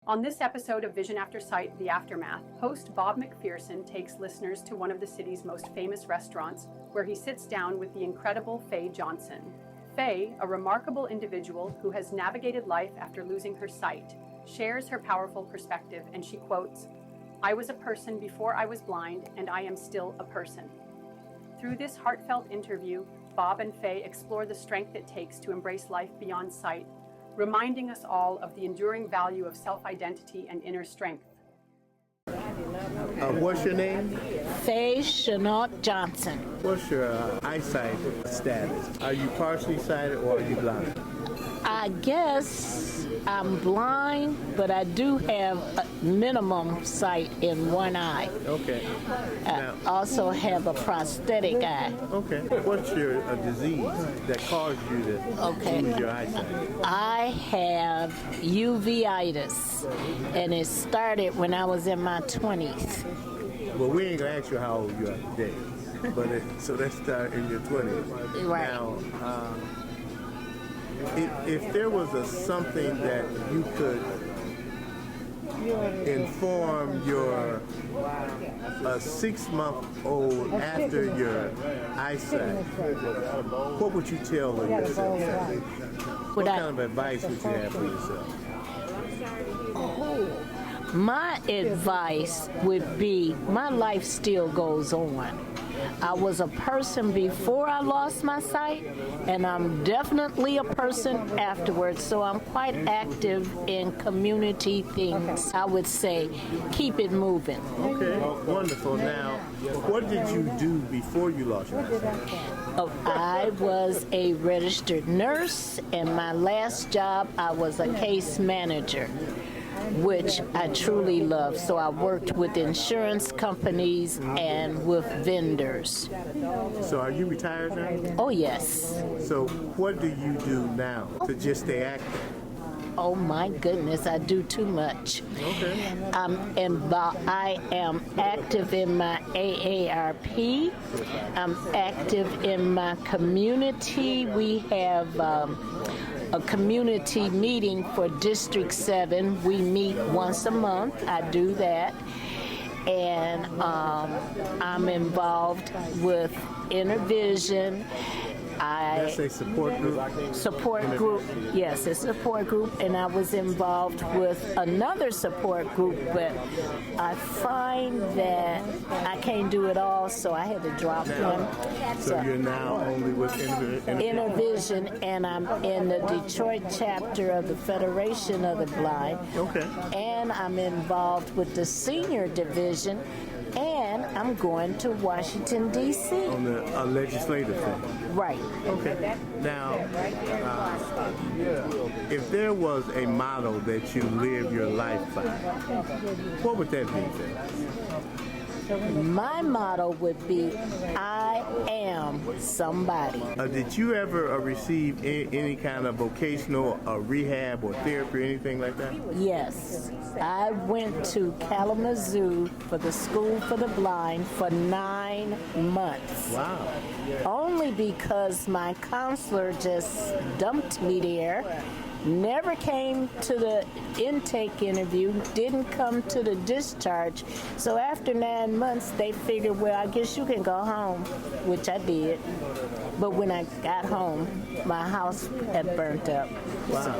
On this episode of Vision After Sight, The Aftermath, host Bob McPherson takes listeners to one of the city's most famous restaurants, where he sits down with the incredible Faye Johnson. Faye, a remarkable individual who has navigated life after losing her sight, shares her powerful perspective, and she quotes, "I was a person before I was blind, and I am still a person." Through this heartfelt interview, Bob and Faye explore the strength it takes to embrace life beyond sight, reminding us all of the enduring value of self-identity and inner strength. What's your name? Faye Chenault Johnson. What's your eyesight status? Are you partially sighted or are you blind? I guess I'm blind, but I do have a minimum sight in one eye. Okay. I also have a prosthetic eye. Okay. What's your disease that caused you to lose your eyesight? I have uveitis, and it started when I was in my 20s. Well, we ain't gonna ask you how old you are today, but so let's start in your 20s. Right. Now, if there was something that you could inform your 6-month-old after your eyesight, what would you tell yourself? What kind of advice would you have for yourself? My advice would be, my life still goes on. I was a person before I lost my sight, and I'm definitely a person afterwards, so I'm quite active in community things. I would say, keep it moving. Okay, wonderful. Now, what did you do before you lost your eyesight? I was a registered nurse, and my last job, I was a case manager, which I truly love. So I worked with insurance companies and with vendors. So are you retired now? Oh, yes. So what do you do now to just stay active? Oh, my goodness, I do too much. Okay. I am active in my AARP. I'm active in my community. We have a community meeting for District 7. We meet once a month. I do that. And I'm involved with Inner Vision. That's a support group? Support group, yes, a support group, and I was involved with another support group, but I find that I can't do it all, so I had to drop one. So you're now only with Inner Vision, and I'm in the Detroit chapter of the Federation of the Blind. Okay. And I'm involved with the senior division, and I'm going to Washington, D.C. On the legislative thing? Right. Okay. Now, if there was a motto that you live your life by, what would that be? My motto would be, I am somebody. Did you ever receive any kind of vocational rehab or therapy or anything like that? Yes. I went to Kalamazoo for the School for the Blind for 9 months. Wow. Only because my counselor just dumped me there. Never came to the intake interview, didn't come to the discharge. So after 9 months, they figured, well, I guess you can go home, which I did. But when I got home, my house had burnt up. Wow. So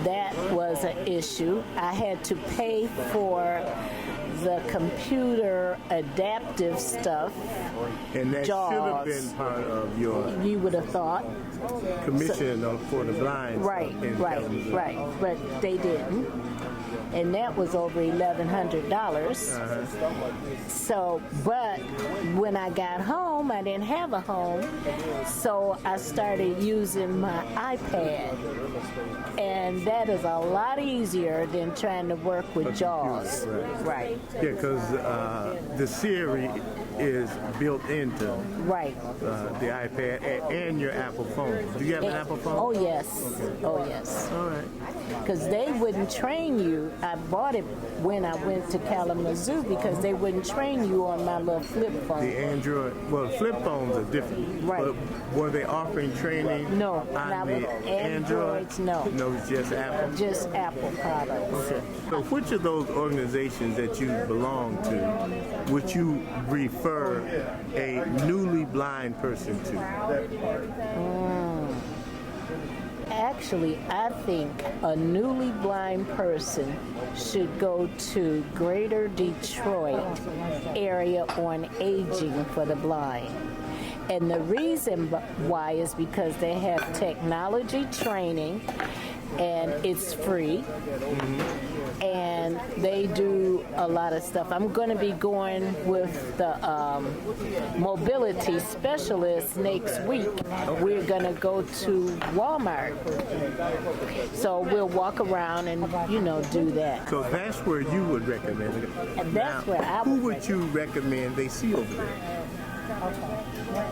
that was an issue. I had to pay for the computer adaptive stuff. And that JAWS. should have been part of your You would have thought. commission for the blind. Right. But they didn't. And that was over $1,100. So, but when I got home, I didn't have a home, so I started using my iPad. And that is a lot easier than trying to work with JAWS. Right. Yeah, because the Siri is built into the iPad and your Apple phone. Do you have an Apple phone? Oh, yes. Okay. Oh, yes. All right. Because they wouldn't train you. I bought it when I went to Kalamazoo because they wouldn't train you on my little flip phone. The Android, well, flip phones are different. Right. But were they offering training No, on not the with Androids, no. No, it's just Apple. Apple? Just Apple products. Okay. So which of those organizations that you belong to would you refer a newly blind person to? Actually, I think a newly blind person should go to Greater Detroit area on aging for the blind. And the reason why is because they have technology training and it's free. And they do a lot of stuff. I'm going to be going with the mobility specialist next week. We're going to go to Walmart. So we'll walk around and, do that. So that's where you would recommend it. And that's now, where I who would you recommend they see over there?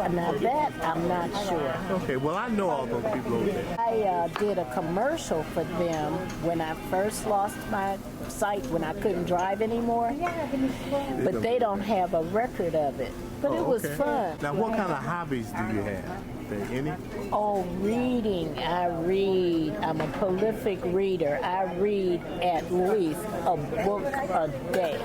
Now that I'm not sure. Okay, well I know all those people over there. I did a commercial for them when I first lost my sight, when I couldn't drive anymore. But they don't have a record of it. But it was fun. Now what kind of hobbies do you have? Any? Oh, reading. I read. I'm a prolific reader. I read at least a book a day.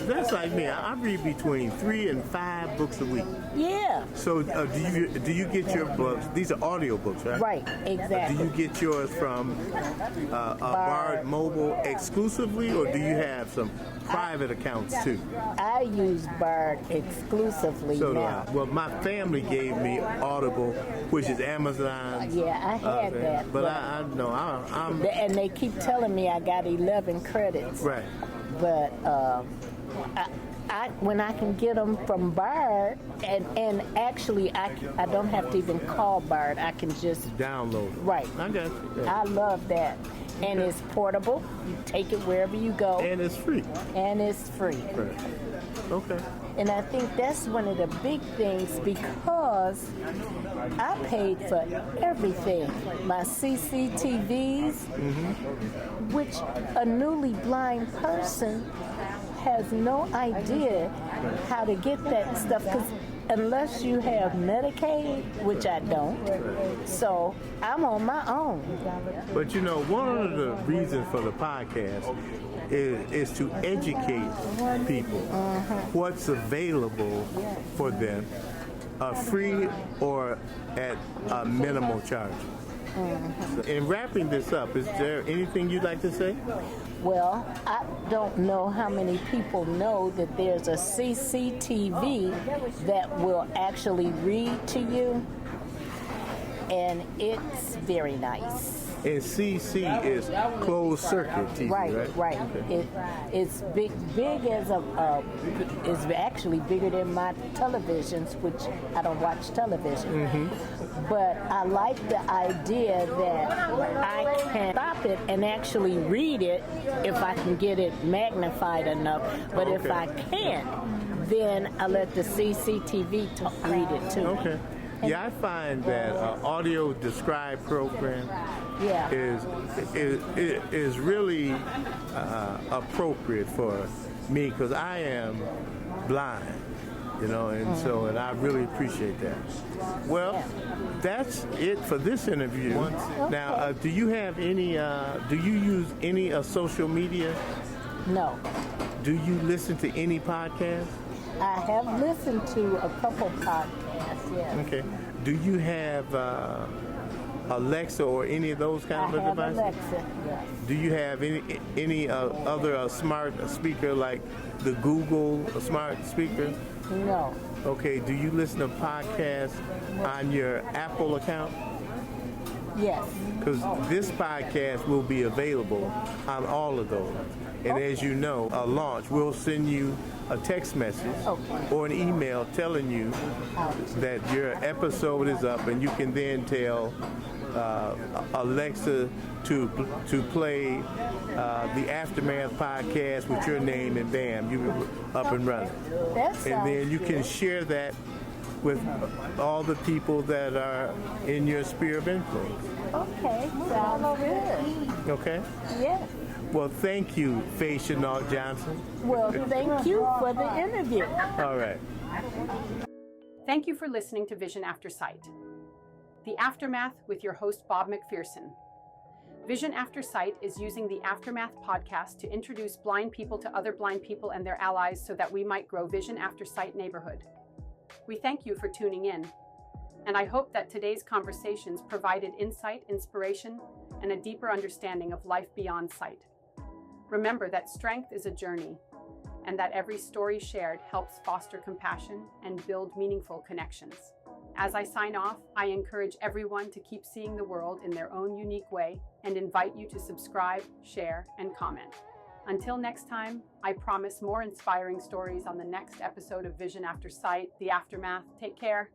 That's like me. I read between 3 and 5 books a week. Yeah. So do you get your books? These are audio books, right? Right, exactly. Do you get yours from Bard Mobile exclusively, or do you have some private accounts too? I use Bard exclusively now. Well, my family gave me Audible, which is Amazon. Yeah, I had that. But I know I'm. And they keep telling me I got 11 credits. Right. But when I can get them from Bard, and actually I don't have to even call Bard. I can just download it. Right. I got you. Yeah. I love that. And it's portable. You take it wherever you go. And it's free. Right. Okay. And I think that's one of the big things because I paid for everything. My CCTVs, which a newly blind person has no idea how to get that stuff because unless you have Medicaid, which I don't, so I'm on my own. But one of the reasons for the podcast is to educate people what's available for them, free or at a minimal charge. In wrapping this up, is there anything you'd like to say? Well, I don't know how many people know that there's a CCTV that will actually read to you, and it's very nice. And CC is closed circuit TV, right? Okay. It's big as it's actually bigger than my televisions, which I don't watch television. But I like the idea that I can stop it and actually read it if I can get it magnified enough. But if I can't, then I let the CCTV read it too. Okay. Yeah, I find that audio describe program is really appropriate for me because I am blind, and I really appreciate that. Well, that's it for this interview. Now, do you have any? Do you use any social media? No. Do you listen to any podcasts? I have listened to a couple podcasts, yes. Okay. Do you have Alexa or any of those kind of devices? I have Alexa, yes. Do you have any other smart speaker like the Google smart speaker? No. Okay. Do you listen to podcasts on your Apple account? Yes. Because this podcast will be available on all of those. And as you know, a launch will send you a text message or an email telling you that your episode is up, and you can then tell Alexa to play the Aftermath podcast with your name, and bam, you're up and running. And then you can share that with all the people that are in your sphere of influence. Okay, sounds good. Okay? Yes. Well, thank you, Faye Chenault Johnson. Well, thank you for the interview. All right. Thank you for listening to Vision After Sight, The Aftermath with your host, Bob McPherson. Vision After Sight is using the Aftermath podcast to introduce blind people to other blind people and their allies so that we might grow Vision After Sight neighborhood. We thank you for tuning in, and I hope that today's conversations provided insight, inspiration, and a deeper understanding of life beyond sight. Remember that strength is a journey, and that every story shared helps foster compassion and build meaningful connections. As I sign off, I encourage everyone to keep seeing the world in their own unique way and invite you to subscribe, share, and comment. Until next time, I promise more inspiring stories on the next episode of Vision After Sight, The Aftermath. Take care.